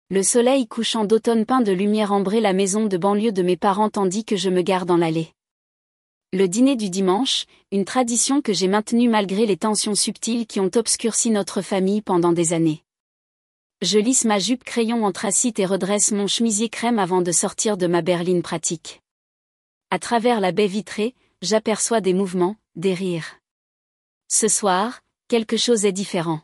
Le soleil couchant d'automne peint de lumière ambrée la maison de banlieue de mes parents tandis que je me gare dans l'allée. Le dîner du dimanche, une tradition que j'ai maintenue malgré les tensions subtiles qui ont obscurci notre famille pendant des années. Je lisse ma jupe crayon anthracite et redresse mon chemisier crème avant de sortir de ma berline pratique. À travers la baie vitrée, j'aperçois des mouvements, des rires. Ce soir, quelque chose est différent.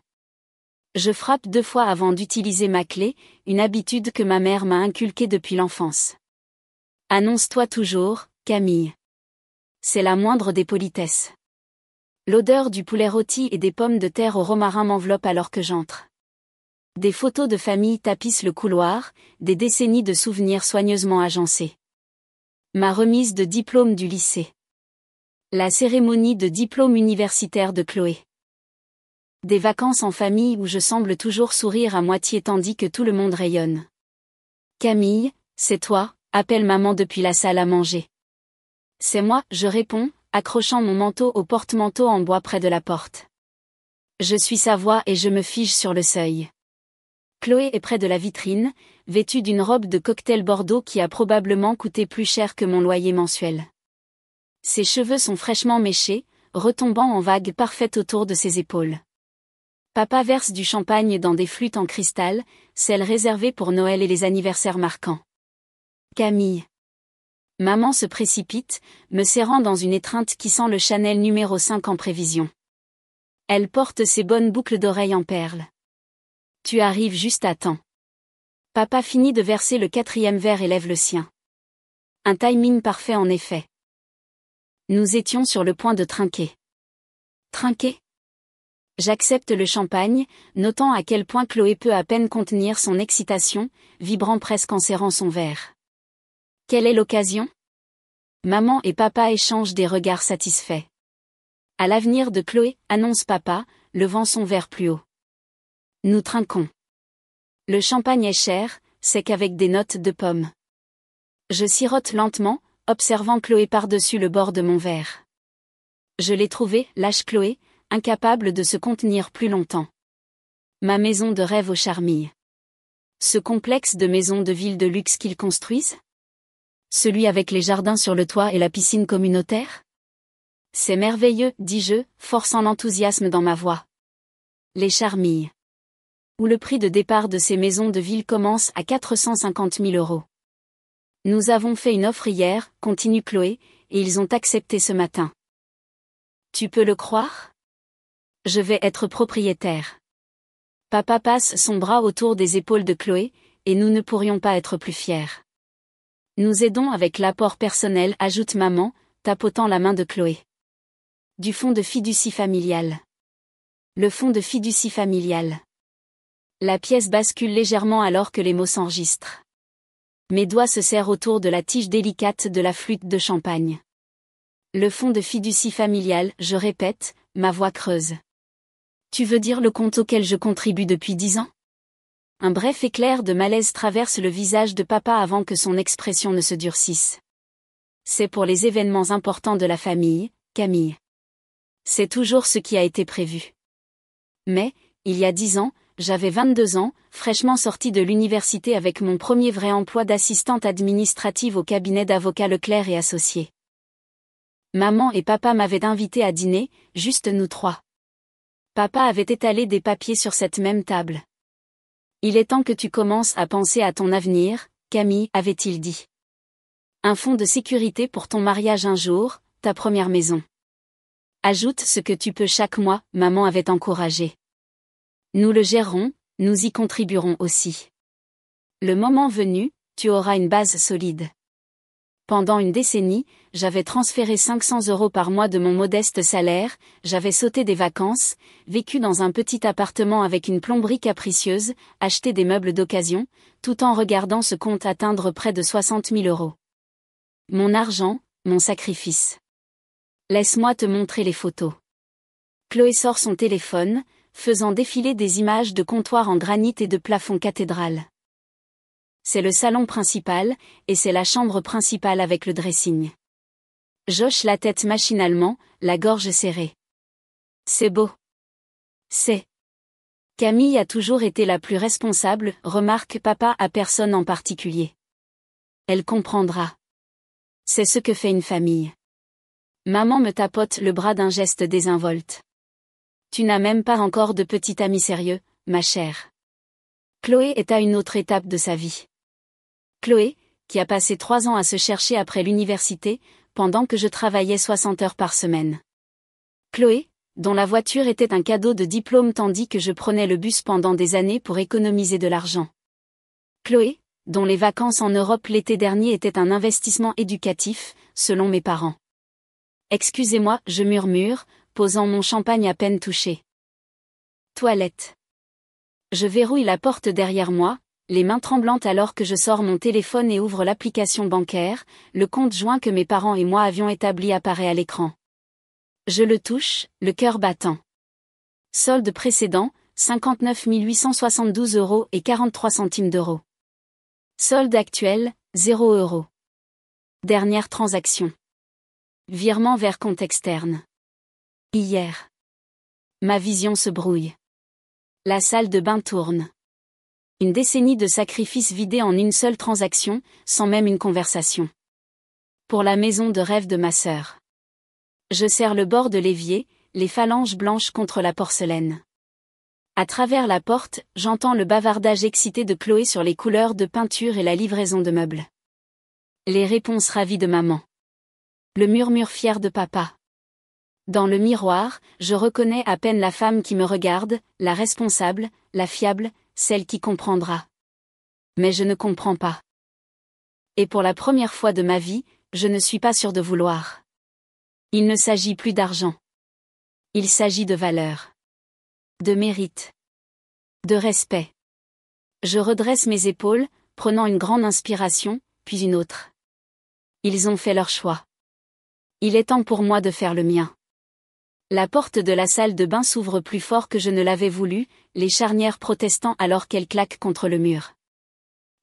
Je frappe 2 fois avant d'utiliser ma clé, une habitude que ma mère m'a inculquée depuis l'enfance. Annonce-toi toujours, Camille. C'est la moindre des politesses. L'odeur du poulet rôti et des pommes de terre au romarin m'enveloppe alors que j'entre. Des photos de famille tapissent le couloir, des décennies de souvenirs soigneusement agencés. Ma remise de diplôme du lycée. La cérémonie de diplôme universitaire de Chloé. Des vacances en famille où je semble toujours sourire à moitié tandis que tout le monde rayonne. Camille, c'est toi, appelle maman depuis la salle à manger. C'est moi, je réponds, accrochant mon manteau au porte-manteau en bois près de la porte. Je suis sa voix et je me fige sur le seuil. Chloé est près de la vitrine, vêtue d'une robe de cocktail bordeaux qui a probablement coûté plus cher que mon loyer mensuel. Ses cheveux sont fraîchement méchés, retombant en vagues parfaites autour de ses épaules. Papa verse du champagne dans des flûtes en cristal, celles réservées pour Noël et les anniversaires marquants. Camille. Maman se précipite, me serrant dans une étreinte qui sent le Chanel numéro 5 en prévision. Elle porte ses bonnes boucles d'oreilles en perles. Tu arrives juste à temps. Papa finit de verser le 4e verre et lève le sien. Un timing parfait en effet. Nous étions sur le point de trinquer. Trinquer ? J'accepte le champagne, notant à quel point Chloé peut à peine contenir son excitation, vibrant presque en serrant son verre. Quelle est l'occasion ? Maman et papa échangent des regards satisfaits. À l'avenir de Chloé, annonce papa, levant son verre plus haut. Nous trinquons. Le champagne est cher, c'est qu'avec des notes de pommes. Je sirote lentement, observant Chloé par-dessus le bord de mon verre. Je l'ai trouvée, lâche Chloé, incapable de se contenir plus longtemps. Ma maison de rêve aux Charmilles. Ce complexe de maisons de ville de luxe qu'ils construisent ? Celui avec les jardins sur le toit et la piscine communautaire ? C'est merveilleux, dis-je, forçant l'enthousiasme dans ma voix. Les Charmilles. Où le prix de départ de ces maisons de ville commence à 450 000 €. Nous avons fait une offre hier, continue Chloé, et ils ont accepté ce matin. Tu peux le croire ? Je vais être propriétaire. Papa passe son bras autour des épaules de Chloé, et nous ne pourrions pas être plus fiers. Nous aidons avec l'apport personnel, ajoute maman, tapotant la main de Chloé. Du fonds de fiducie familiale. Le fonds de fiducie familiale. La pièce bascule légèrement alors que les mots s'enregistrent. Mes doigts se serrent autour de la tige délicate de la flûte de champagne. Le fonds de fiducie familiale, je répète, ma voix creuse. Tu veux dire le compte auquel je contribue depuis 10 ans ? Un bref éclair de malaise traverse le visage de papa avant que son expression ne se durcisse. C'est pour les événements importants de la famille, Camille. C'est toujours ce qui a été prévu. Mais, il y a 10 ans, j'avais 22 ans, fraîchement sortie de l'université avec mon premier vrai emploi d'assistante administrative au cabinet d'avocats Leclerc et Associés. Maman et papa m'avaient invité à dîner, juste nous 3. Papa avait étalé des papiers sur cette même table. Il est temps que tu commences à penser à ton avenir, Camille, avait-il dit. Un fonds de sécurité pour ton mariage un jour, ta première maison. Ajoute ce que tu peux chaque mois, maman avait encouragé. Nous le gérerons, nous y contribuerons aussi. Le moment venu, tu auras une base solide. Pendant une décennie, j'avais transféré 500 € par mois de mon modeste salaire, j'avais sauté des vacances, vécu dans un petit appartement avec une plomberie capricieuse, acheté des meubles d'occasion, tout en regardant ce compte atteindre près de 60 000 €. Mon argent, mon sacrifice. Laisse-moi te montrer les photos. Chloé sort son téléphone, faisant défiler des images de comptoirs en granit et de plafond cathédrale. C'est le salon principal, et c'est la chambre principale avec le dressing. J'hoche la tête machinalement, la gorge serrée. C'est beau. C'est Camille a toujours été la plus responsable, remarque papa à personne en particulier. Elle comprendra. C'est ce que fait une famille. Maman me tapote le bras d'un geste désinvolte. Tu n'as même pas encore de petit ami sérieux, ma chère. Chloé est à une autre étape de sa vie. Chloé, qui a passé 3 ans à se chercher après l'université, pendant que je travaillais 60 heures par semaine. Chloé, dont la voiture était un cadeau de diplôme tandis que je prenais le bus pendant des années pour économiser de l'argent. Chloé, dont les vacances en Europe l'été dernier étaient un investissement éducatif, selon mes parents. Excusez-moi, je murmure, posant mon champagne à peine touché. Toilette. Je verrouille la porte derrière moi, les mains tremblantes alors que je sors mon téléphone et ouvre l'application bancaire, le compte joint que mes parents et moi avions établi apparaît à l'écran. Je le touche, le cœur battant. Solde précédent, 59 872 € et 43 centimes d'euros. Solde actuel, 0 €. Dernière transaction. Virement vers compte externe. Hier. Ma vision se brouille. La salle de bain tourne. Une décennie de sacrifices vidés en une seule transaction, sans même une conversation. Pour la maison de rêve de ma sœur. Je serre le bord de l'évier, les phalanges blanches contre la porcelaine. À travers la porte, j'entends le bavardage excité de Chloé sur les couleurs de peinture et la livraison de meubles. Les réponses ravies de maman. Le murmure fier de papa. Dans le miroir, je reconnais à peine la femme qui me regarde, la responsable, la fiable, celle qui comprendra. Mais je ne comprends pas. Et pour la première fois de ma vie, je ne suis pas sûre de vouloir. Il ne s'agit plus d'argent. Il s'agit de valeur. De mérite. De respect. Je redresse mes épaules, prenant une grande inspiration, puis une autre. Ils ont fait leur choix. Il est temps pour moi de faire le mien. La porte de la salle de bain s'ouvre plus fort que je ne l'avais voulu, les charnières protestant alors qu'elle claque contre le mur.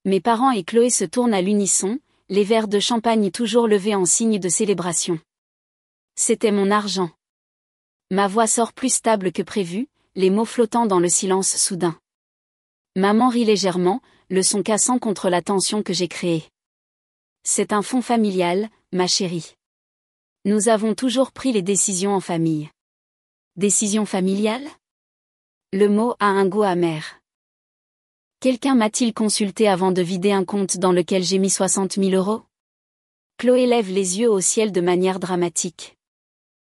Mes parents et Chloé se tournent à l'unisson, les verres de champagne toujours levés en signe de célébration. C'était mon argent. Ma voix sort plus stable que prévu, les mots flottant dans le silence soudain. Maman rit légèrement, le son cassant contre la tension que j'ai créée. C'est un fonds familial, ma chérie. Nous avons toujours pris les décisions en famille. Décision familiale ? Le mot a un goût amer. Quelqu'un m'a-t-il consulté avant de vider un compte dans lequel j'ai mis 60 000 €? Chloé lève les yeux au ciel de manière dramatique.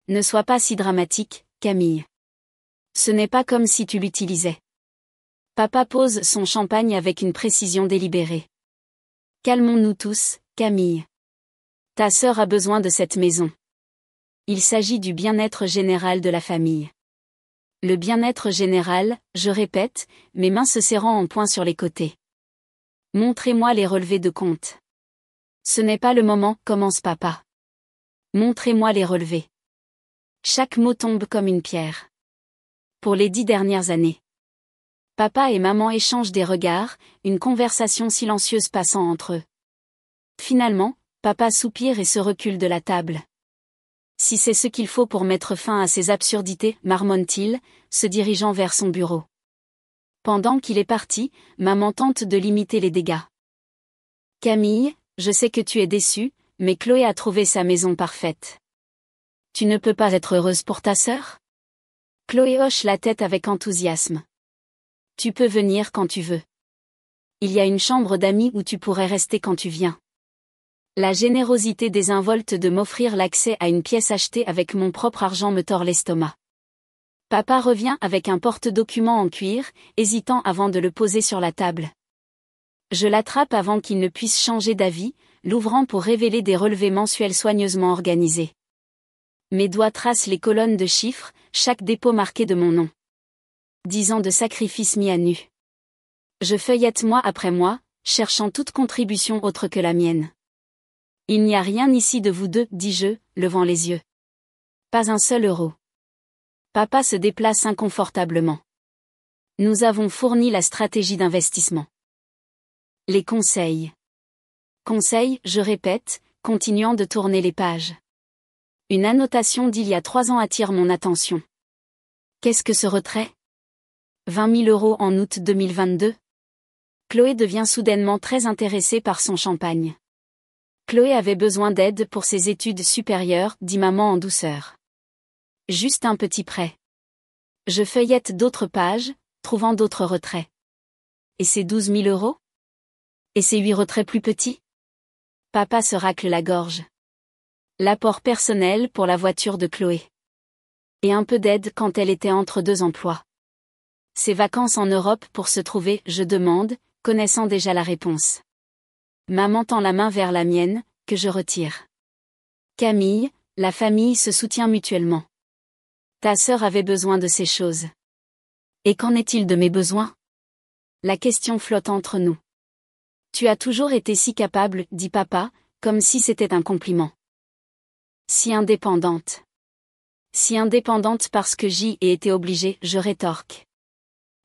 Ne sois pas si dramatique, Camille. Ce n'est pas comme si tu l'utilisais. Papa pose son champagne avec une précision délibérée. Calmons-nous tous, Camille. Ta sœur a besoin de cette maison. Il s'agit du bien-être général de la famille. Le bien-être général, je répète, mes mains se serrant en poing sur les côtés. Montrez-moi les relevés de compte. Ce n'est pas le moment, commence papa. Montrez-moi les relevés. Chaque mot tombe comme une pierre. Pour les 10 dernières années. Papa et maman échangent des regards, une conversation silencieuse passant entre eux. Finalement, papa soupire et se recule de la table. Si c'est ce qu'il faut pour mettre fin à ces absurdités, marmonne-t-il, se dirigeant vers son bureau. Pendant qu'il est parti, maman tente de limiter les dégâts. Camille, je sais que tu es déçue, mais Chloé a trouvé sa maison parfaite. Tu ne peux pas être heureuse pour ta sœur ? Chloé hoche la tête avec enthousiasme. Tu peux venir quand tu veux. Il y a une chambre d'amis où tu pourrais rester quand tu viens. La générosité désinvolte de m'offrir l'accès à une pièce achetée avec mon propre argent me tord l'estomac. Papa revient avec un porte-documents en cuir, hésitant avant de le poser sur la table. Je l'attrape avant qu'il ne puisse changer d'avis, l'ouvrant pour révéler des relevés mensuels soigneusement organisés. Mes doigts tracent les colonnes de chiffres, chaque dépôt marqué de mon nom. 10 ans de sacrifice mis à nu. Je feuillette mois après mois, cherchant toute contribution autre que la mienne. Il n'y a rien ici de vous deux, dis-je, levant les yeux. Pas un seul euro. Papa se déplace inconfortablement. Nous avons fourni la stratégie d'investissement. Les conseils. Conseils, je répète, continuant de tourner les pages. Une annotation d'il y a 3 ans attire mon attention. Qu'est-ce que ce retrait ? 20 000 € en août 2022. Chloé devient soudainement très intéressée par son champagne. Chloé avait besoin d'aide pour ses études supérieures, dit maman en douceur. Juste un petit prêt. Je feuillette d'autres pages, trouvant d'autres retraits. Et ces 12 000 €? Et ces 8 retraits plus petits? Papa se racle la gorge. L'apport personnel pour la voiture de Chloé. Et un peu d'aide quand elle était entre deux emplois. Ses vacances en Europe pour se trouver, je demande, connaissant déjà la réponse. Maman tend la main vers la mienne, que je retire. Camille, la famille se soutient mutuellement. Ta sœur avait besoin de ces choses. Et qu'en est-il de mes besoins? La question flotte entre nous. Tu as toujours été si capable, dit papa, comme si c'était un compliment. Si indépendante. Si indépendante parce que j'y ai été obligée, je rétorque.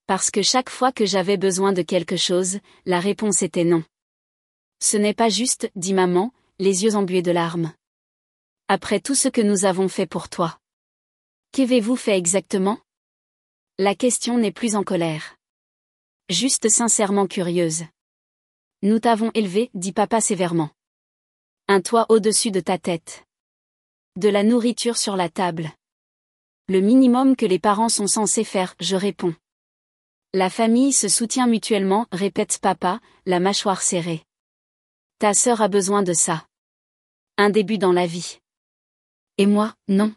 Parce que chaque fois que j'avais besoin de quelque chose, la réponse était non. Ce n'est pas juste, dit maman, les yeux embués de larmes. Après tout ce que nous avons fait pour toi. Qu'avez-vous fait exactement? La question n'est plus en colère. Juste sincèrement curieuse. Nous t'avons élevé, dit papa sévèrement. Un toit au-dessus de ta tête. De la nourriture sur la table. Le minimum que les parents sont censés faire, je réponds. La famille se soutient mutuellement, répète papa, la mâchoire serrée. Ta sœur a besoin de ça. Un début dans la vie. Et moi, non.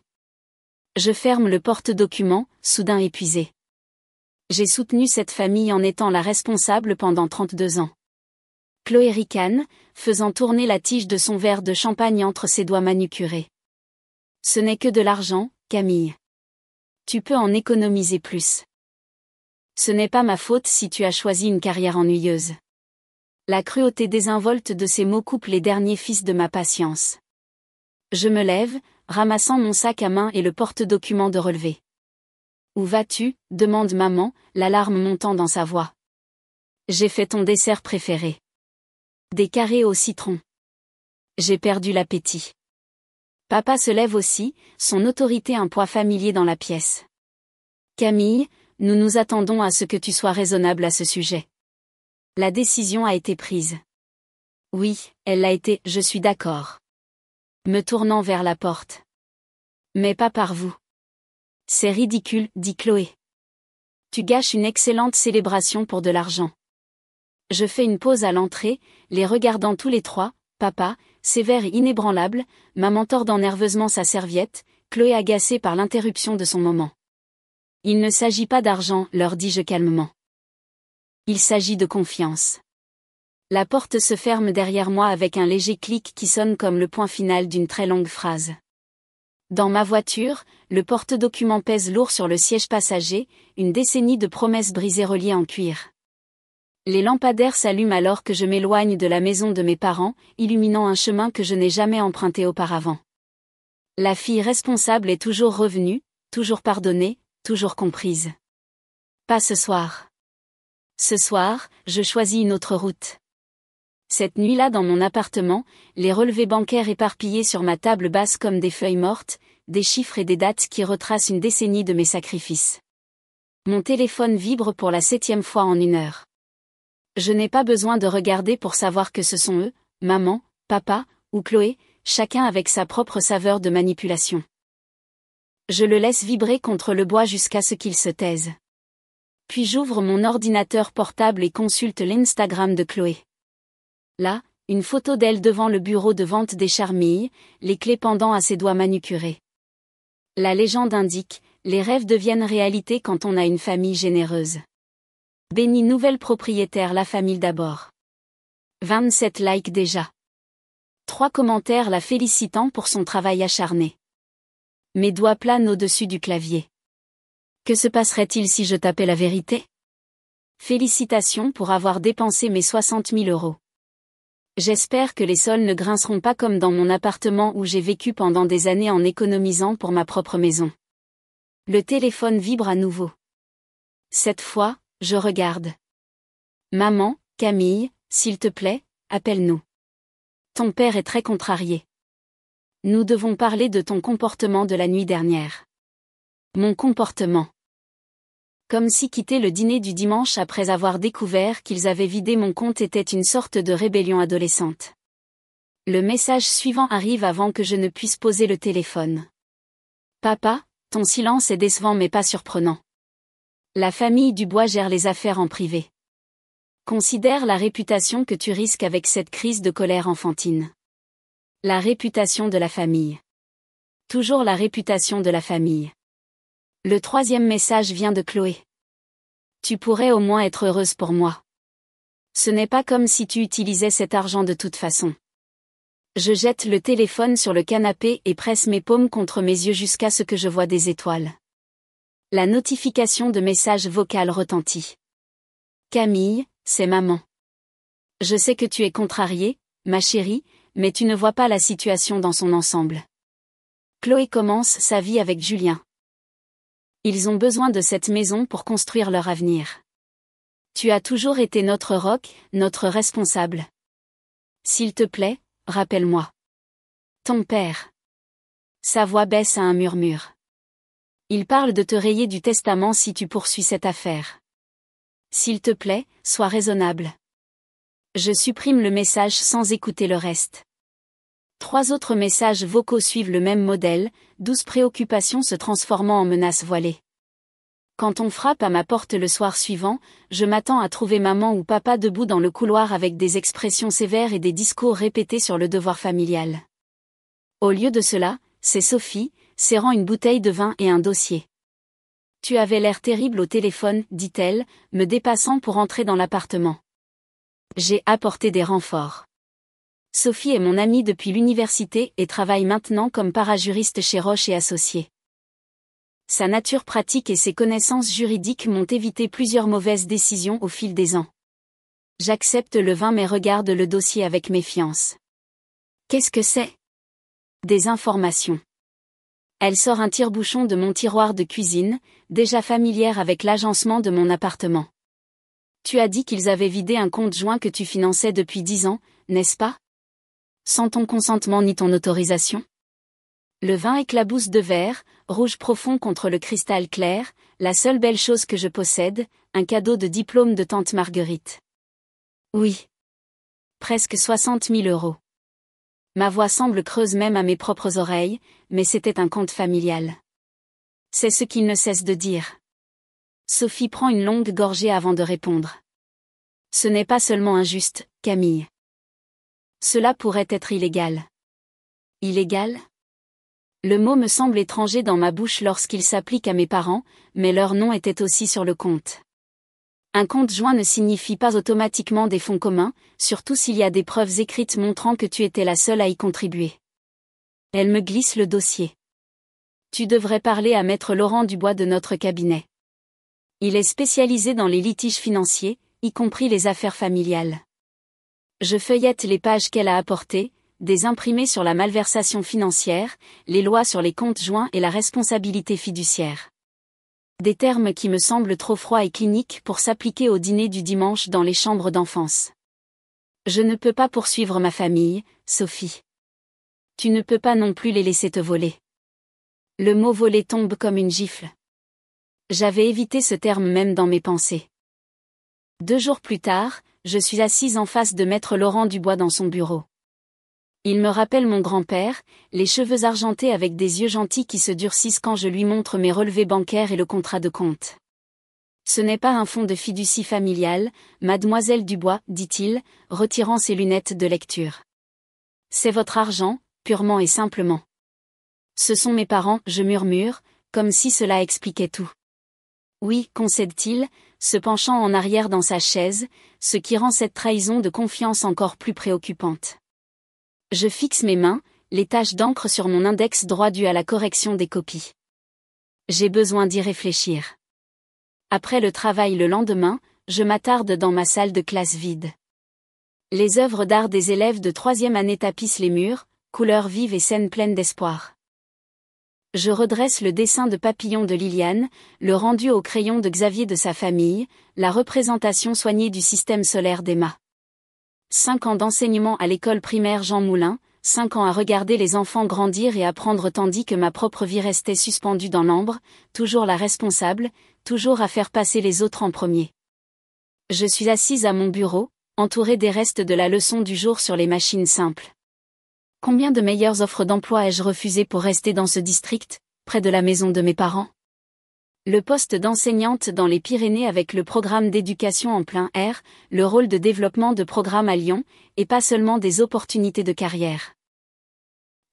Je ferme le porte-document, soudain épuisé. J'ai soutenu cette famille en étant la responsable pendant 32 ans. Chloé ricane, faisant tourner la tige de son verre de champagne entre ses doigts manucurés. Ce n'est que de l'argent, Camille. Tu peux en économiser plus. Ce n'est pas ma faute si tu as choisi une carrière ennuyeuse. La cruauté désinvolte de ces mots coupe les derniers fils de ma patience. Je me lève, ramassant mon sac à main et le porte-document de relevé. Où vas-tu? Demande maman, l'alarme montant dans sa voix. J'ai fait ton dessert préféré. Des carrés au citron. J'ai perdu l'appétit. Papa se lève aussi, son autorité un poids familier dans la pièce. Camille, nous nous attendons à ce que tu sois raisonnable à ce sujet. La décision a été prise. Oui, elle l'a été, je suis d'accord. Me tournant vers la porte. Mais pas par vous. C'est ridicule, dit Chloé. Tu gâches une excellente célébration pour de l'argent. Je fais une pause à l'entrée, les regardant tous les trois, papa, sévère et inébranlable, maman tordant nerveusement sa serviette, Chloé agacée par l'interruption de son moment. Il ne s'agit pas d'argent, leur dis-je calmement. Il s'agit de confiance. La porte se ferme derrière moi avec un léger clic qui sonne comme le point final d'une très longue phrase. Dans ma voiture, le porte-document pèse lourd sur le siège passager, une décennie de promesses brisées reliées en cuir. Les lampadaires s'allument alors que je m'éloigne de la maison de mes parents, illuminant un chemin que je n'ai jamais emprunté auparavant. La fille responsable est toujours revenue, toujours pardonnée, toujours comprise. Pas ce soir. Ce soir, je choisis une autre route. Cette nuit-là dans mon appartement, les relevés bancaires éparpillés sur ma table basse comme des feuilles mortes, des chiffres et des dates qui retracent une décennie de mes sacrifices. Mon téléphone vibre pour la 7e fois en 1 heure. Je n'ai pas besoin de regarder pour savoir que ce sont eux, maman, papa, ou Chloé, chacun avec sa propre saveur de manipulation. Je le laisse vibrer contre le bois jusqu'à ce qu'il se taise. Puis j'ouvre mon ordinateur portable et consulte l'Instagram de Chloé. Là, une photo d'elle devant le bureau de vente des Charmilles, les clés pendant à ses doigts manucurés. La légende indique, les rêves deviennent réalité quand on a une famille généreuse. Bénie nouvelle propriétaire, la famille d'abord. 27 likes déjà. 3 commentaires la félicitant pour son travail acharné. Mes doigts planent au-dessus du clavier. Que se passerait-il si je tapais la vérité? Félicitations pour avoir dépensé mes 60 000 €. J'espère que les sols ne grinceront pas comme dans mon appartement où j'ai vécu pendant des années en économisant pour ma propre maison. Le téléphone vibre à nouveau. Cette fois, je regarde. Maman, Camille, s'il te plaît, appelle-nous. Ton père est très contrarié. Nous devons parler de ton comportement de la nuit dernière. Mon comportement. Comme si quitter le dîner du dimanche après avoir découvert qu'ils avaient vidé mon compte était une sorte de rébellion adolescente. Le message suivant arrive avant que je ne puisse poser le téléphone. Papa, ton silence est décevant mais pas surprenant. La famille Dubois gère les affaires en privé. Considère la réputation que tu risques avec cette crise de colère enfantine. La réputation de la famille. Toujours la réputation de la famille. Le 3e message vient de Chloé. Tu pourrais au moins être heureuse pour moi. Ce n'est pas comme si tu utilisais cet argent de toute façon. Je jette le téléphone sur le canapé et presse mes paumes contre mes yeux jusqu'à ce que je voie des étoiles. La notification de message vocal retentit. Camille, c'est maman. Je sais que tu es contrariée, ma chérie, mais tu ne vois pas la situation dans son ensemble. Chloé commence sa vie avec Julien. Ils ont besoin de cette maison pour construire leur avenir. Tu as toujours été notre roc, notre responsable. S'il te plaît, rappelle-moi. Ton père. Sa voix baisse à un murmure. Il parle de te rayer du testament si tu poursuis cette affaire. S'il te plaît, sois raisonnable. Je supprime le message sans écouter le reste. 3 autres messages vocaux suivent le même modèle, 12 préoccupations se transformant en menaces voilées. Quand on frappe à ma porte le soir suivant, je m'attends à trouver maman ou papa debout dans le couloir avec des expressions sévères et des discours répétés sur le devoir familial. Au lieu de cela, c'est Sophie, serrant une bouteille de vin et un dossier. Tu avais l'air terrible au téléphone, dit-elle, me dépassant pour entrer dans l'appartement. J'ai apporté des renforts. Sophie est mon amie depuis l'université et travaille maintenant comme parajuriste chez Roche et Associés. Sa nature pratique et ses connaissances juridiques m'ont évité plusieurs mauvaises décisions au fil des ans. J'accepte le vin mais regarde le dossier avec méfiance. Qu'est-ce que c'est ? Des informations. Elle sort un tire-bouchon de mon tiroir de cuisine, déjà familière avec l'agencement de mon appartement. Tu as dit qu'ils avaient vidé un compte joint que tu finançais depuis 10 ans, n'est-ce pas ? Sans ton consentement ni ton autorisation ? Le vin éclabousse de verre, rouge profond contre le cristal clair, la seule belle chose que je possède, un cadeau de diplôme de tante Marguerite. Oui. Presque 60 000 €. Ma voix semble creuse même à mes propres oreilles, mais c'était un compte familial. C'est ce qu'il ne cesse de dire. Sophie prend une longue gorgée avant de répondre. Ce n'est pas seulement injuste, Camille. Cela pourrait être illégal. Illégal ? Le mot me semble étranger dans ma bouche lorsqu'il s'applique à mes parents, mais leur nom était aussi sur le compte. Un compte joint ne signifie pas automatiquement des fonds communs, surtout s'il y a des preuves écrites montrant que tu étais la seule à y contribuer. Elle me glisse le dossier. Tu devrais parler à maître Laurent Dubois de notre cabinet. Il est spécialisé dans les litiges financiers, y compris les affaires familiales. Je feuillette les pages qu'elle a apportées, des imprimés sur la malversation financière, les lois sur les comptes joints et la responsabilité fiduciaire. Des termes qui me semblent trop froids et cliniques pour s'appliquer au dîner du dimanche dans les chambres d'enfance. Je ne peux pas poursuivre ma famille, Sophie. Tu ne peux pas non plus les laisser te voler. Le mot voler tombe comme une gifle. J'avais évité ce terme même dans mes pensées. 2 jours plus tard, je suis assise en face de maître Laurent Dubois dans son bureau. Il me rappelle mon grand-père, les cheveux argentés avec des yeux gentils qui se durcissent quand je lui montre mes relevés bancaires et le contrat de compte. Ce n'est pas un fonds de fiducie familiale, mademoiselle Dubois, dit-il, retirant ses lunettes de lecture. C'est votre argent, purement et simplement. Ce sont mes parents, je murmure, comme si cela expliquait tout. Oui, concède-t-il, se penchant en arrière dans sa chaise, ce qui rend cette trahison de confiance encore plus préoccupante. Je fixe mes mains, les taches d'encre sur mon index droit dues à la correction des copies. J'ai besoin d'y réfléchir. Après le travail le lendemain, je m'attarde dans ma salle de classe vide. Les œuvres d'art des élèves de 3e année tapissent les murs, couleurs vives et scènes pleines d'espoir. Je redresse le dessin de papillon de Liliane, le rendu au crayon de Xavier de sa famille, la représentation soignée du système solaire d'Emma. 5 ans d'enseignement à l'école primaire Jean Moulin, 5 ans à regarder les enfants grandir et apprendre tandis que ma propre vie restait suspendue dans l'ambre, toujours la responsable, toujours à faire passer les autres en premier. Je suis assise à mon bureau, entourée des restes de la leçon du jour sur les machines simples. Combien de meilleures offres d'emploi ai-je refusées pour rester dans ce district, près de la maison de mes parents? Le poste d'enseignante dans les Pyrénées avec le programme d'éducation en plein air, le rôle de développement de programme à Lyon, et pas seulement des opportunités de carrière.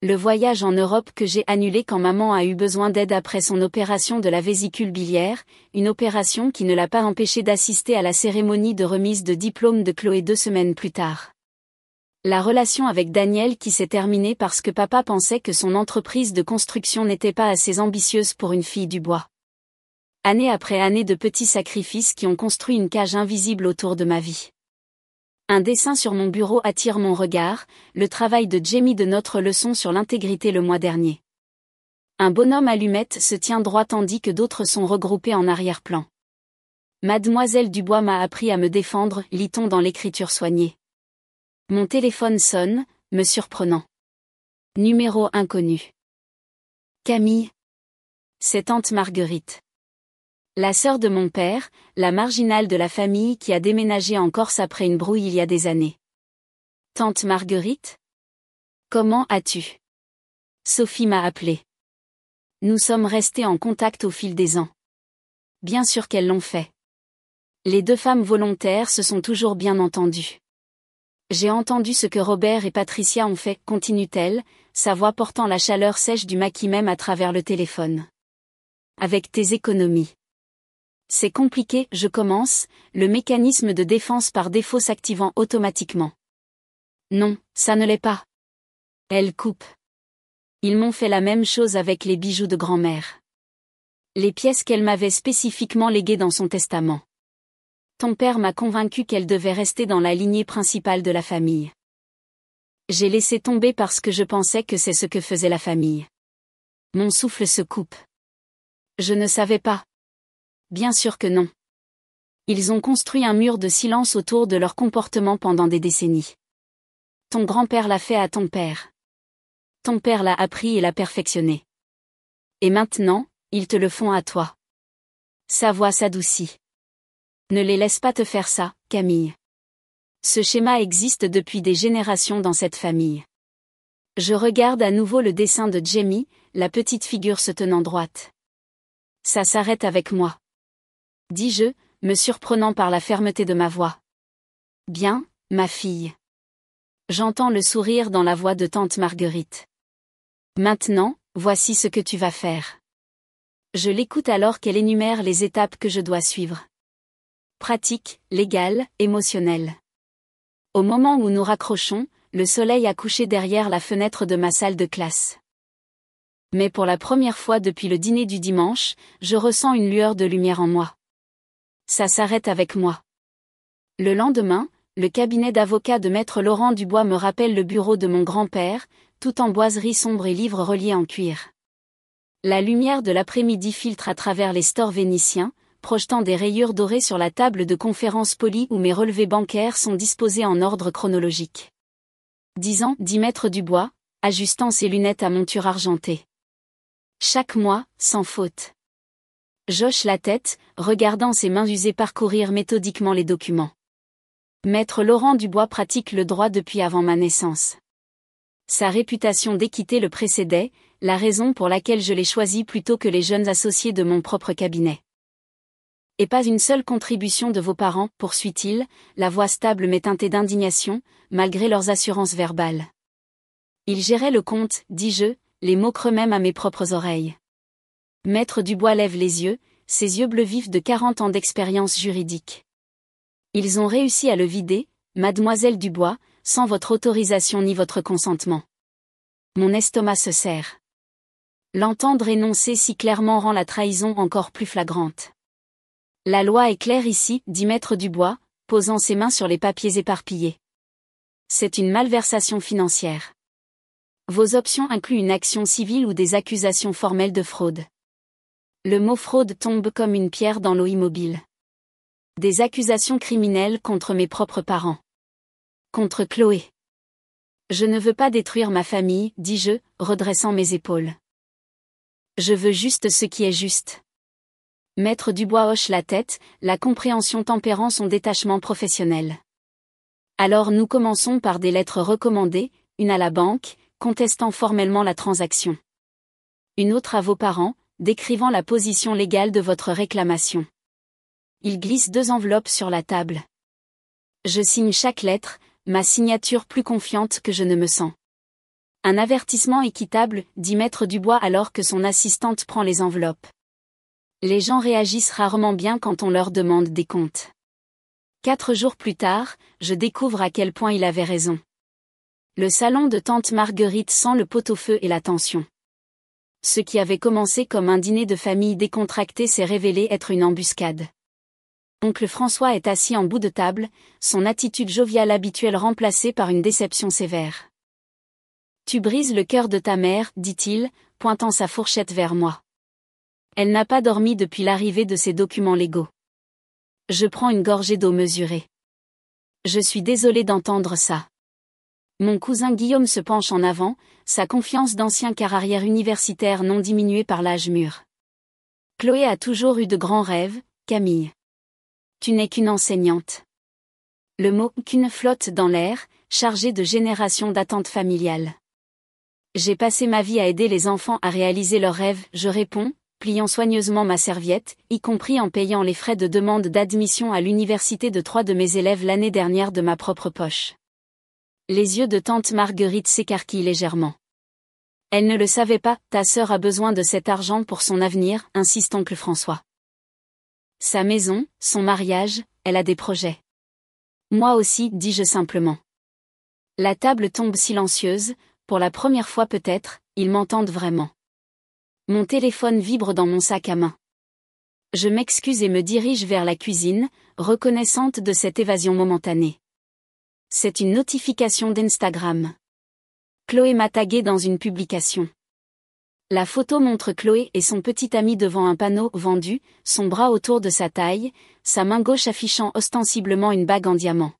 Le voyage en Europe que j'ai annulé quand maman a eu besoin d'aide après son opération de la vésicule biliaire, une opération qui ne l'a pas empêché d'assister à la cérémonie de remise de diplôme de Chloé 2 semaines plus tard. La relation avec Daniel qui s'est terminée parce que papa pensait que son entreprise de construction n'était pas assez ambitieuse pour une fille du bois. Année après année de petits sacrifices qui ont construit une cage invisible autour de ma vie. Un dessin sur mon bureau attire mon regard, le travail de Jamie de notre leçon sur l'intégrité le mois dernier. Un bonhomme allumette se tient droit tandis que d'autres sont regroupés en arrière-plan. Mademoiselle Dubois m'a appris à me défendre, lit-on dans l'écriture soignée. Mon téléphone sonne, me surprenant. Numéro inconnu. Camille. C'est tante Marguerite. La sœur de mon père, la marginale de la famille qui a déménagé en Corse après une brouille il y a des années. Tante Marguerite? Comment as-tu? Sophie m'a appelé. Nous sommes restés en contact au fil des ans. Bien sûr qu'elles l'ont fait. Les deux femmes volontaires se sont toujours bien entendues. J'ai entendu ce que Robert et Patricia ont fait, continue-t-elle, sa voix portant la chaleur sèche du maquis même à travers le téléphone. Avec tes économies. C'est compliqué, je commence, le mécanisme de défense par défaut s'activant automatiquement. Non, ça ne l'est pas. Elle coupe. Ils m'ont fait la même chose avec les bijoux de grand-mère. Les pièces qu'elle m'avait spécifiquement léguées dans son testament. Ton père m'a convaincu qu'elle devait rester dans la lignée principale de la famille. J'ai laissé tomber parce que je pensais que c'est ce que faisait la famille. Mon souffle se coupe. Je ne savais pas. Bien sûr que non. Ils ont construit un mur de silence autour de leur comportement pendant des décennies. Ton grand-père l'a fait à ton père. Ton père l'a appris et l'a perfectionné. Et maintenant, ils te le font à toi. Sa voix s'adoucit. Ne les laisse pas te faire ça, Camille. Ce schéma existe depuis des générations dans cette famille. Je regarde à nouveau le dessin de Jamie, la petite figure se tenant droite. Ça s'arrête avec moi. Dis-je, me surprenant par la fermeté de ma voix. Bien, ma fille. J'entends le sourire dans la voix de tante Marguerite. Maintenant, voici ce que tu vas faire. Je l'écoute alors qu'elle énumère les étapes que je dois suivre. Pratique, légale, émotionnelle. Au moment où nous raccrochons, le soleil a couché derrière la fenêtre de ma salle de classe. Mais pour la première fois depuis le dîner du dimanche, je ressens une lueur de lumière en moi. Ça s'arrête avec moi. Le lendemain, le cabinet d'avocat de maître Laurent Dubois me rappelle le bureau de mon grand-père, tout en boiserie sombre et livres reliés en cuir. La lumière de l'après-midi filtre à travers les stores vénitiens, projetant des rayures dorées sur la table de conférence polie où mes relevés bancaires sont disposés en ordre chronologique. 10 ans, dit maître Dubois, ajustant ses lunettes à monture argentée. Chaque mois, sans faute. J'hoche la tête, regardant ses mains usées parcourir méthodiquement les documents. Maître Laurent Dubois pratique le droit depuis avant ma naissance. Sa réputation d'équité le précédait, la raison pour laquelle je l'ai choisi plutôt que les jeunes associés de mon propre cabinet. Et pas une seule contribution de vos parents, poursuit-il, la voix stable mais teintée d'indignation, malgré leurs assurances verbales. Ils géraient le compte, dis-je, les mots creux même à mes propres oreilles. Maître Dubois lève les yeux, ses yeux bleus vifs de 40 ans d'expérience juridique. Ils ont réussi à le vider, mademoiselle Dubois, sans votre autorisation ni votre consentement. Mon estomac se serre. L'entendre énoncer si clairement rend la trahison encore plus flagrante. La loi est claire ici, dit maître Dubois, posant ses mains sur les papiers éparpillés. C'est une malversation financière. Vos options incluent une action civile ou des accusations formelles de fraude. Le mot fraude tombe comme une pierre dans l'eau immobile. Des accusations criminelles contre mes propres parents. Contre Chloé. Je ne veux pas détruire ma famille, dis-je, redressant mes épaules. Je veux juste ce qui est juste. Maître Dubois hoche la tête, la compréhension tempérant son détachement professionnel. Alors nous commençons par des lettres recommandées, une à la banque, contestant formellement la transaction. Une autre à vos parents, décrivant la position légale de votre réclamation. Il glisse 2 enveloppes sur la table. Je signe chaque lettre, ma signature plus confiante que je ne me sens. Un avertissement équitable, dit Maître Dubois alors que son assistante prend les enveloppes. Les gens réagissent rarement bien quand on leur demande des comptes. 4 jours plus tard, je découvre à quel point il avait raison. Le salon de tante Marguerite sent le pot-au-feu et la tension. Ce qui avait commencé comme un dîner de famille décontracté s'est révélé être une embuscade. Oncle François est assis en bout de table, son attitude joviale habituelle remplacée par une déception sévère. « Tu brises le cœur de ta mère, dit-il, pointant sa fourchette vers moi. Elle n'a pas dormi depuis l'arrivée de ses documents légaux. Je prends une gorgée d'eau mesurée. Je suis désolé d'entendre ça. Mon cousin Guillaume se penche en avant, sa confiance d'ancien carrière universitaire non diminuée par l'âge mûr. Chloé a toujours eu de grands rêves, Camille. Tu n'es qu'une enseignante. Le mot « qu'une » flotte dans l'air, chargé de générations d'attentes familiales. J'ai passé ma vie à aider les enfants à réaliser leurs rêves, je réponds, pliant soigneusement ma serviette, y compris en payant les frais de demande d'admission à l'université de 3 de mes élèves l'année dernière de ma propre poche. Les yeux de tante Marguerite s'écarquillent légèrement. Elle ne le savait pas, ta sœur a besoin de cet argent pour son avenir, insiste oncle François. Sa maison, son mariage, elle a des projets. Moi aussi, dis-je simplement. La table tombe silencieuse, pour la première fois peut-être, ils m'entendent vraiment. Mon téléphone vibre dans mon sac à main. Je m'excuse et me dirige vers la cuisine, reconnaissante de cette évasion momentanée. C'est une notification d'Instagram. Chloé m'a tagué dans une publication. La photo montre Chloé et son petit ami devant un panneau « Vendu », son bras autour de sa taille, sa main gauche affichant ostensiblement une bague en diamant.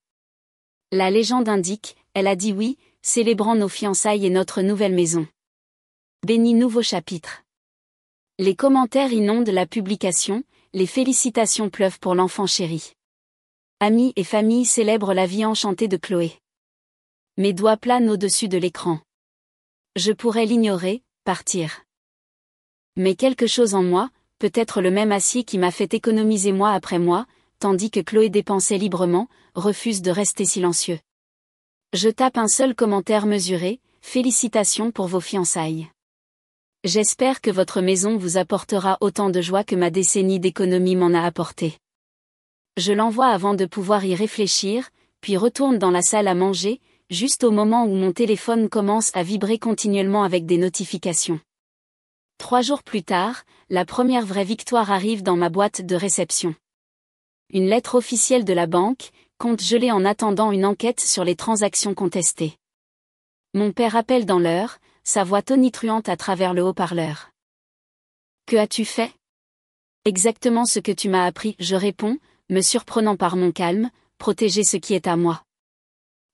La légende indique, elle a dit oui, célébrant nos fiançailles et notre nouvelle maison. Béni nouveau chapitre. Les commentaires inondent la publication, les félicitations pleuvent pour l'enfant chéri. Amis et famille célèbrent la vie enchantée de Chloé. Mes doigts planent au-dessus de l'écran. Je pourrais l'ignorer, partir. Mais quelque chose en moi, peut-être le même acier qui m'a fait économiser mois après mois, tandis que Chloé dépensait librement, refuse de rester silencieux. Je tape un seul commentaire mesuré, félicitations pour vos fiançailles. J'espère que votre maison vous apportera autant de joie que ma décennie d'économie m'en a apporté. Je l'envoie avant de pouvoir y réfléchir, puis retourne dans la salle à manger, juste au moment où mon téléphone commence à vibrer continuellement avec des notifications. 3 jours plus tard, la première vraie victoire arrive dans ma boîte de réception. Une lettre officielle de la banque, compte gelé en attendant une enquête sur les transactions contestées. Mon père appelle dans l'heure, sa voix tonitruante à travers le haut-parleur. Que as-tu fait ? Exactement ce que tu m'as appris, je réponds, me surprenant par mon calme, protéger ce qui est à moi.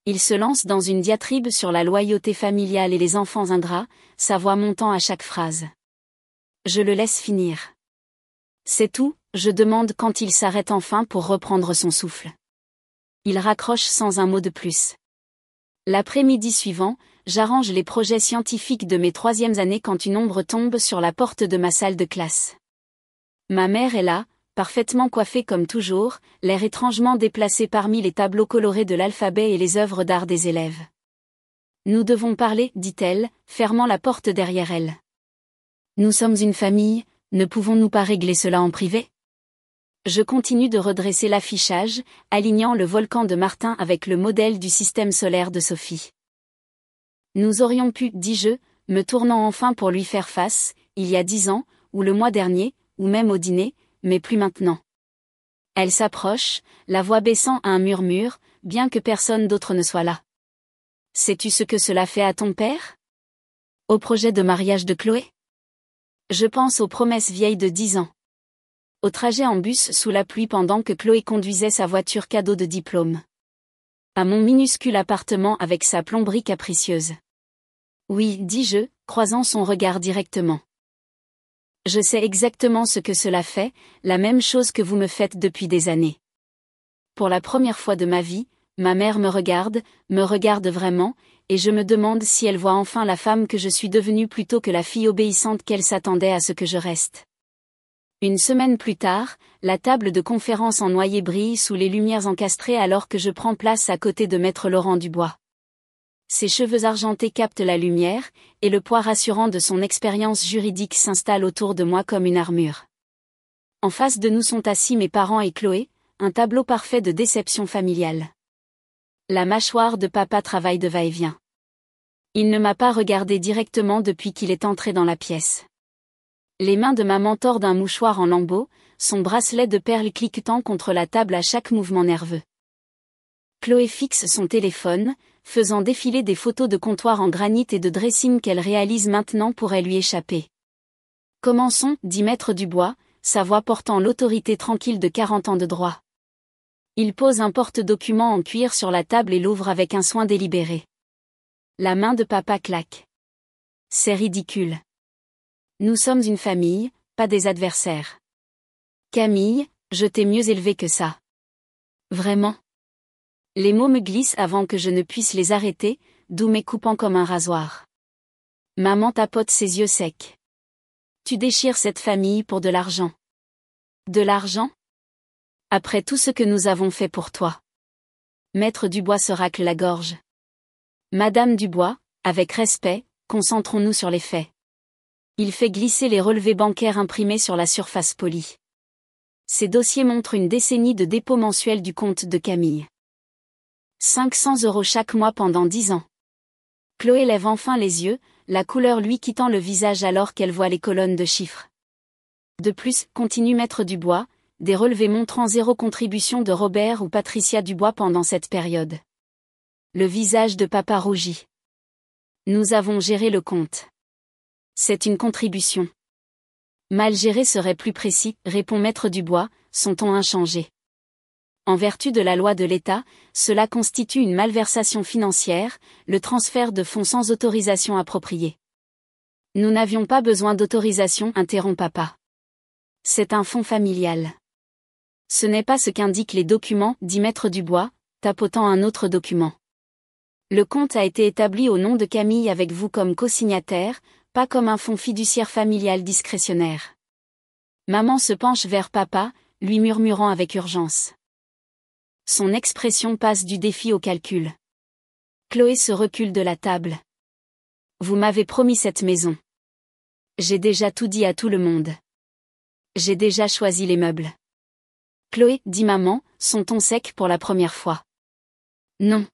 Il se lance dans une diatribe sur la loyauté familiale et les enfants ingrats, sa voix montant à chaque phrase. Je le laisse finir. C'est tout, je demande quand il s'arrête enfin pour reprendre son souffle. Il raccroche sans un mot de plus. L'après-midi suivant, j'arrange les projets scientifiques de mes 3e années quand une ombre tombe sur la porte de ma salle de classe. Ma mère est là, parfaitement coiffée comme toujours, l'air étrangement déplacé parmi les tableaux colorés de l'alphabet et les œuvres d'art des élèves. Nous devons parler, dit-elle, fermant la porte derrière elle. Nous sommes une famille, ne pouvons-nous pas régler cela en privé ? Je continue de redresser l'affichage, alignant le volcan de Martin avec le modèle du système solaire de Sophie. Nous aurions pu, dis-je, me tournant enfin pour lui faire face, il y a 10 ans, ou le mois dernier, ou même au dîner, mais plus maintenant. Elle s'approche, la voix baissant à un murmure, bien que personne d'autre ne soit là. Sais-tu ce que cela fait à ton père ? Au projet de mariage de Chloé ? Je pense aux promesses vieilles de 10 ans. Au trajet en bus sous la pluie pendant que Chloé conduisait sa voiture cadeau de diplôme. À mon minuscule appartement avec sa plomberie capricieuse. Oui, dis-je, croisant son regard directement. Je sais exactement ce que cela fait, la même chose que vous me faites depuis des années. Pour la première fois de ma vie, ma mère me regarde vraiment, et je me demande si elle voit enfin la femme que je suis devenue plutôt que la fille obéissante qu'elle s'attendait à ce que je reste. Une semaine plus tard, la table de conférence en noyer brille sous les lumières encastrées alors que je prends place à côté de maître Laurent Dubois. Ses cheveux argentés captent la lumière, et le poids rassurant de son expérience juridique s'installe autour de moi comme une armure. En face de nous sont assis mes parents et Chloé, un tableau parfait de déception familiale. La mâchoire de papa travaille de va-et-vient. Il ne m'a pas regardé directement depuis qu'il est entré dans la pièce. Les mains de maman tordent un mouchoir en lambeaux, son bracelet de perles cliquetant contre la table à chaque mouvement nerveux. Chloé fixe son téléphone, faisant défiler des photos de comptoir en granit et de dressing qu'elle réalise maintenant pourrait lui échapper. Commençons, dit maître Dubois, sa voix portant l'autorité tranquille de 40 ans de droit. Il pose un porte-document en cuir sur la table et l'ouvre avec un soin délibéré. La main de papa claque. C'est ridicule. Nous sommes une famille, pas des adversaires. Camille, je t'ai mieux élevée que ça. Vraiment. Les mots me glissent avant que je ne puisse les arrêter, d'où mes coupant comme un rasoir. Maman tapote ses yeux secs. Tu déchires cette famille pour de l'argent. De l'argent ? Après tout ce que nous avons fait pour toi. Maître Dubois se racle la gorge. Madame Dubois, avec respect, concentrons-nous sur les faits. Il fait glisser les relevés bancaires imprimés sur la surface polie. Ces dossiers montrent une décennie de dépôt mensuel du compte de Camille. 500 € chaque mois pendant 10 ans. Chloé lève enfin les yeux, la couleur lui quittant le visage alors qu'elle voit les colonnes de chiffres. De plus, continue maître Dubois, des relevés montrant 0 contribution de Robert ou Patricia Dubois pendant cette période. Le visage de papa rougit. Nous avons géré le compte. C'est une contribution. Mal géré serait plus précis, répond maître Dubois, son ton inchangé. En vertu de la loi de l'État, cela constitue une malversation financière, le transfert de fonds sans autorisation appropriée. Nous n'avions pas besoin d'autorisation, interrompt papa. C'est un fonds familial. Ce n'est pas ce qu'indiquent les documents, dit maître Dubois, tapotant un autre document. Le compte a été établi au nom de Camille avec vous comme co-signataire, pas comme un fonds fiduciaire familial discrétionnaire. Maman se penche vers papa, lui murmurant avec urgence. Son expression passe du défi au calcul. Chloé se recule de la table. Vous m'avez promis cette maison. J'ai déjà tout dit à tout le monde. J'ai déjà choisi les meubles. Chloé, dit maman, son ton sec pour la première fois. Non.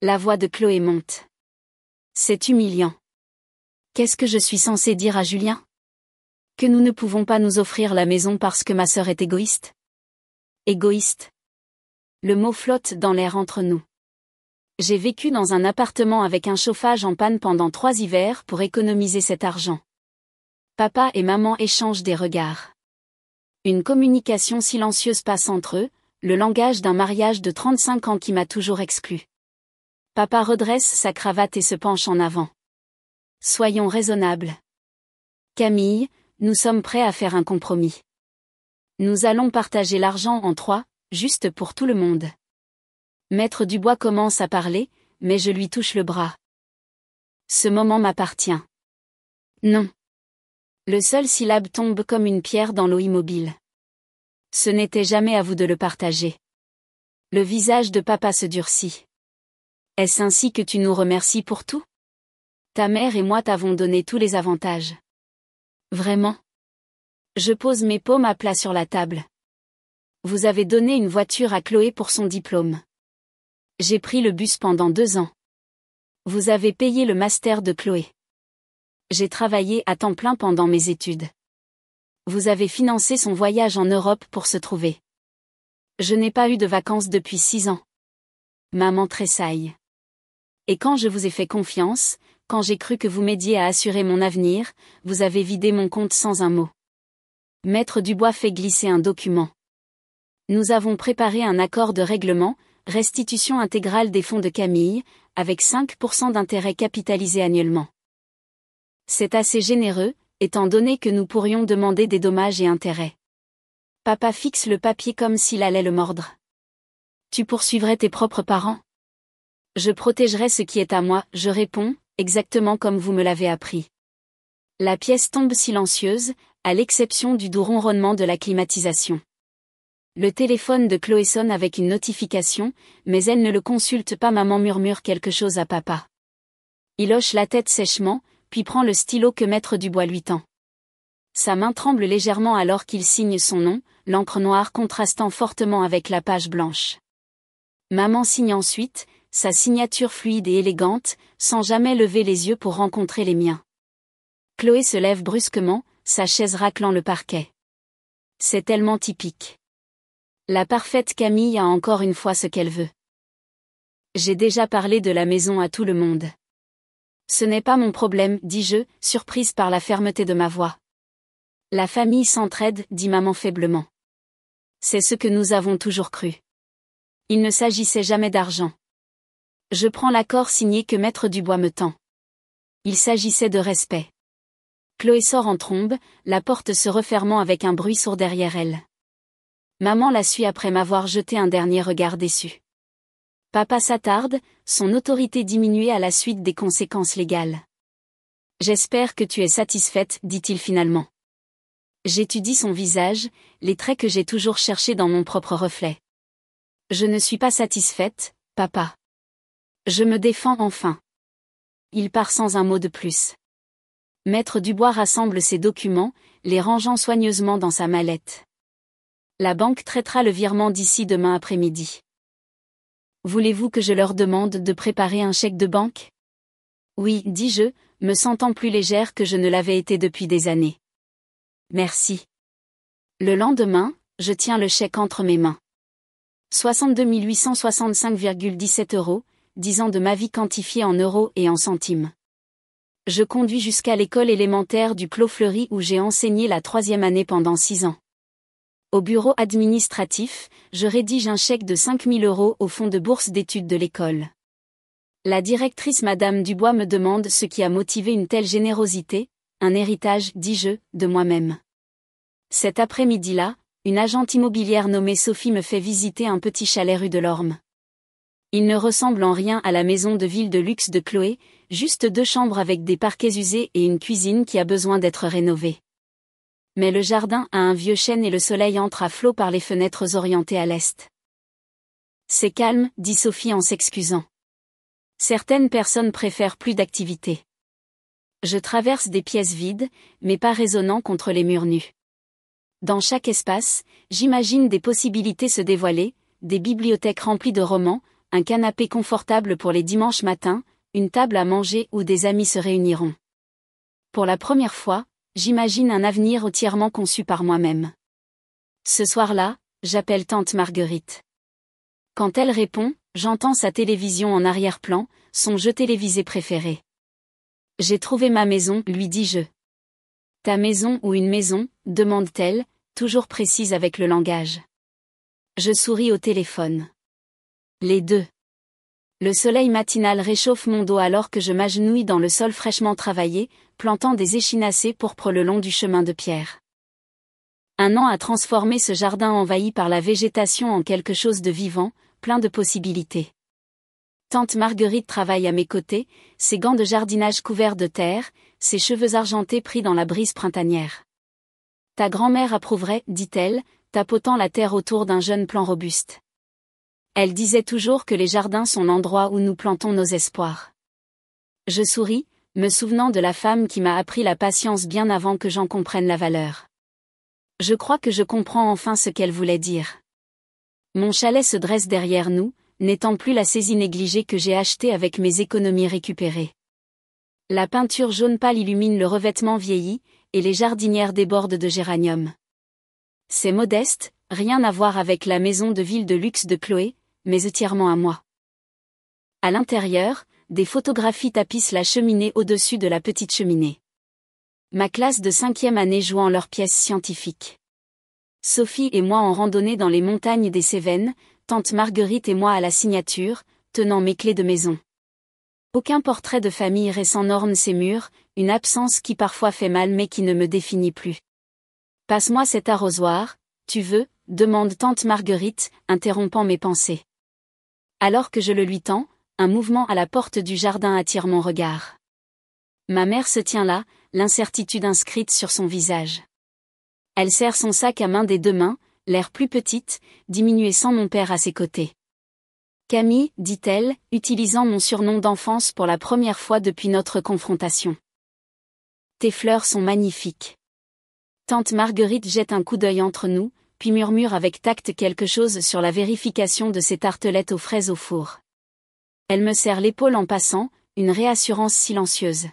La voix de Chloé monte. C'est humiliant. Qu'est-ce que je suis censée dire à Julien ? Que nous ne pouvons pas nous offrir la maison parce que ma sœur est égoïste ? Égoïste. Le mot flotte dans l'air entre nous. J'ai vécu dans un appartement avec un chauffage en panne pendant 3 hivers pour économiser cet argent. Papa et maman échangent des regards. Une communication silencieuse passe entre eux, le langage d'un mariage de 35 ans qui m'a toujours exclu. Papa redresse sa cravate et se penche en avant. Soyons raisonnables. Camille, nous sommes prêts à faire un compromis. Nous allons partager l'argent en 3, juste pour tout le monde. Maître Dubois commence à parler, mais je lui touche le bras. Ce moment m'appartient. Non. Le seul syllabe tombe comme une pierre dans l'eau immobile. Ce n'était jamais à vous de le partager. Le visage de papa se durcit. Est-ce ainsi que tu nous remercies pour tout ? Ta mère et moi t'avons donné tous les avantages. Vraiment ? Je pose mes paumes à plat sur la table. Vous avez donné une voiture à Chloé pour son diplôme. J'ai pris le bus pendant 2 ans. Vous avez payé le master de Chloé. J'ai travaillé à temps plein pendant mes études. Vous avez financé son voyage en Europe pour se trouver. Je n'ai pas eu de vacances depuis 6 ans. Maman tressaille. Et quand je vous ai fait confiance, quand j'ai cru que vous m'aidiez à assurer mon avenir, vous avez vidé mon compte sans un mot. Maître Dubois fait glisser un document. Nous avons préparé un accord de règlement, restitution intégrale des fonds de Camille, avec 5% d'intérêt capitalisé annuellement. C'est assez généreux, étant donné que nous pourrions demander des dommages et intérêts. Papa fixe le papier comme s'il allait le mordre. Tu poursuivrais tes propres parents? Je protégerai ce qui est à moi, je réponds, exactement comme vous me l'avez appris. La pièce tombe silencieuse, à l'exception du doux ronronnement de la climatisation. Le téléphone de Chloé sonne avec une notification, mais elle ne le consulte pas. Maman murmure quelque chose à papa. Il hoche la tête sèchement, puis prend le stylo que Maître Dubois lui tend. Sa main tremble légèrement alors qu'il signe son nom, l'encre noire contrastant fortement avec la page blanche. Maman signe ensuite, sa signature fluide et élégante, sans jamais lever les yeux pour rencontrer les miens. Chloé se lève brusquement, sa chaise raclant le parquet. C'est tellement typique. La parfaite Camille a encore une fois ce qu'elle veut. J'ai déjà parlé de la maison à tout le monde. Ce n'est pas mon problème, dis-je, surprise par la fermeté de ma voix. La famille s'entraide, dit maman faiblement. C'est ce que nous avons toujours cru. Il ne s'agissait jamais d'argent. Je prends l'accord signé que Maître Dubois me tend. Il s'agissait de respect. Chloé sort en trombe, la porte se refermant avec un bruit sourd derrière elle. Maman la suit après m'avoir jeté un dernier regard déçu. Papa s'attarde, son autorité diminuée à la suite des conséquences légales. J'espère que tu es satisfaite, dit-il finalement. J'étudie son visage, les traits que j'ai toujours cherchés dans mon propre reflet. Je ne suis pas satisfaite, papa. Je me défends enfin. Il part sans un mot de plus. Maître Dubois rassemble ses documents, les rangeant soigneusement dans sa mallette. La banque traitera le virement d'ici demain après-midi. Voulez-vous que je leur demande de préparer un chèque de banque? Oui, dis-je, me sentant plus légère que je ne l'avais été depuis des années. Merci. Le lendemain, je tiens le chèque entre mes mains. 62 865,17 €, 10 ans de ma vie quantifiée en euros et en centimes. Je conduis jusqu'à l'école élémentaire du Clos Fleury où j'ai enseigné la 3e année pendant 6 ans. Au bureau administratif, je rédige un chèque de 5 000 € au fonds de bourse d'études de l'école. La directrice Madame Dubois me demande ce qui a motivé une telle générosité, un héritage, dis-je, de moi-même. Cet après-midi-là, une agente immobilière nommée Sophie me fait visiter un petit chalet rue de l'Orme. Il ne ressemble en rien à la maison de ville de luxe de Chloé, juste 2 chambres avec des parquets usés et une cuisine qui a besoin d'être rénovée. Mais le jardin a un vieux chêne et le soleil entre à flot par les fenêtres orientées à l'est. C'est calme, dit Sophie en s'excusant. Certaines personnes préfèrent plus d'activité. Je traverse des pièces vides, mais pas résonnant contre les murs nus. Dans chaque espace, j'imagine des possibilités se dévoiler, des bibliothèques remplies de romans, un canapé confortable pour les dimanches matins, une table à manger où des amis se réuniront. Pour la première fois, j'imagine un avenir entièrement conçu par moi-même. Ce soir-là, j'appelle tante Marguerite. Quand elle répond, j'entends sa télévision en arrière-plan, son jeu télévisé préféré. J'ai trouvé ma maison, lui dis-je. Ta maison ou une maison, demande-t-elle, toujours précise avec le langage. Je souris au téléphone. Les deux. Le soleil matinal réchauffe mon dos alors que je m'agenouille dans le sol fraîchement travaillé, plantant des échinacées pourpres le long du chemin de pierre. Un an a transformé ce jardin envahi par la végétation en quelque chose de vivant, plein de possibilités. Tante Marguerite travaille à mes côtés, ses gants de jardinage couverts de terre, ses cheveux argentés pris dans la brise printanière. Ta grand-mère approuverait, dit-elle, tapotant la terre autour d'un jeune plant robuste. Elle disait toujours que les jardins sont l'endroit où nous plantons nos espoirs. Je souris, me souvenant de la femme qui m'a appris la patience bien avant que j'en comprenne la valeur. Je crois que je comprends enfin ce qu'elle voulait dire. Mon chalet se dresse derrière nous, n'étant plus la saisie négligée que j'ai achetée avec mes économies récupérées. La peinture jaune pâle illumine le revêtement vieilli, et les jardinières débordent de géraniums. C'est modeste, rien à voir avec la maison de ville de luxe de Chloé, mais entièrement à moi. À l'intérieur, des photographies tapissent la cheminée au-dessus de la petite cheminée. Ma classe de 5e année jouant leurs pièces scientifiques. Sophie et moi en randonnée dans les montagnes des Cévennes, tante Marguerite et moi à la signature, tenant mes clés de maison. Aucun portrait de famille récent n'orne ces murs, une absence qui parfois fait mal mais qui ne me définit plus. Passe-moi cet arrosoir, tu veux, demande tante Marguerite, interrompant mes pensées. Alors que je le lui tends, un mouvement à la porte du jardin attire mon regard. Ma mère se tient là, l'incertitude inscrite sur son visage. Elle serre son sac à main des deux mains, l'air plus petite, diminuée sans mon père à ses côtés. Camille, dit-elle, utilisant mon surnom d'enfance pour la première fois depuis notre confrontation. Tes fleurs sont magnifiques. Tante Marguerite jette un coup d'œil entre nous, puis murmure avec tact quelque chose sur la vérification de ses tartelettes aux fraises au four. Elle me serre l'épaule en passant, une réassurance silencieuse.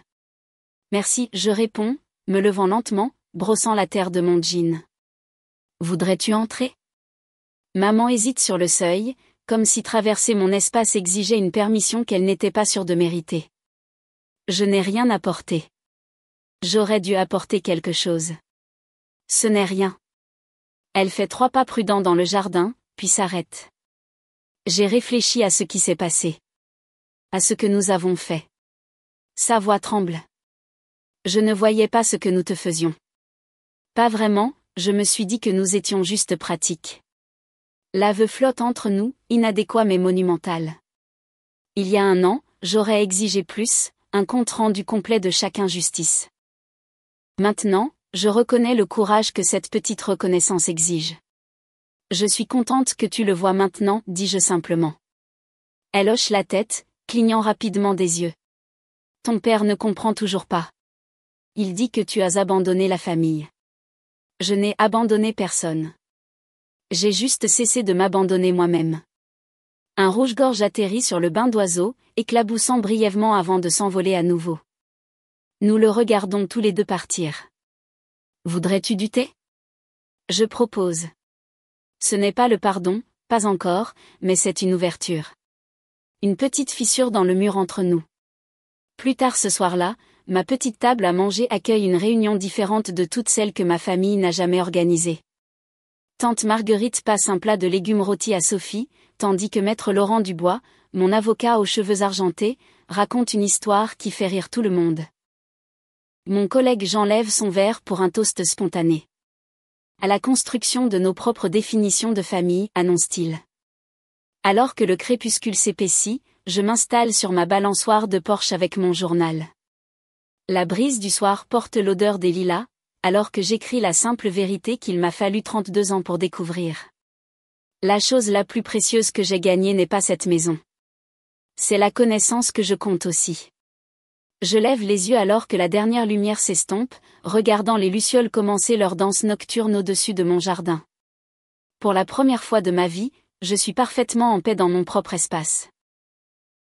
Merci, je réponds, me levant lentement, brossant la terre de mon jean. Voudrais-tu entrer? Maman hésite sur le seuil, comme si traverser mon espace exigeait une permission qu'elle n'était pas sûre de mériter. Je n'ai rien apporté. J'aurais dû apporter quelque chose. Ce n'est rien. Elle fait 3 pas prudents dans le jardin, puis s'arrête. J'ai réfléchi à ce qui s'est passé. À ce que nous avons fait. Sa voix tremble. Je ne voyais pas ce que nous te faisions. Pas vraiment, je me suis dit que nous étions juste pratiques. L'aveu flotte entre nous, inadéquat mais monumental. Il y a 1 an, j'aurais exigé plus, un compte rendu complet de chaque injustice. Maintenant, je reconnais le courage que cette petite reconnaissance exige. Je suis contente que tu le vois maintenant, dis-je simplement. Elle hoche la tête, clignant rapidement des yeux. Ton père ne comprend toujours pas. Il dit que tu as abandonné la famille. Je n'ai abandonné personne. J'ai juste cessé de m'abandonner moi-même. Un rouge-gorge atterrit sur le bain d'oiseaux, éclaboussant brièvement avant de s'envoler à nouveau. Nous le regardons tous les deux partir. Voudrais-tu du thé? Je propose. Ce n'est pas le pardon, pas encore, mais c'est une ouverture. Une petite fissure dans le mur entre nous. Plus tard ce soir-là, ma petite table à manger accueille une réunion différente de toutes celles que ma famille n'a jamais organisées. Tante Marguerite passe un plat de légumes rôtis à Sophie, tandis que maître Laurent Dubois, mon avocat aux cheveux argentés, raconte une histoire qui fait rire tout le monde. Mon collègue Jean lève son verre pour un toast spontané. À la construction de nos propres définitions de famille, annonce-t-il. Alors que le crépuscule s'épaissit, je m'installe sur ma balançoire de porche avec mon journal. La brise du soir porte l'odeur des lilas, alors que j'écris la simple vérité qu'il m'a fallu 32 ans pour découvrir. La chose la plus précieuse que j'ai gagnée n'est pas cette maison. C'est la connaissance que je compte aussi. Je lève les yeux alors que la dernière lumière s'estompe, regardant les lucioles commencer leur danse nocturne au-dessus de mon jardin. Pour la première fois de ma vie, je suis parfaitement en paix dans mon propre espace.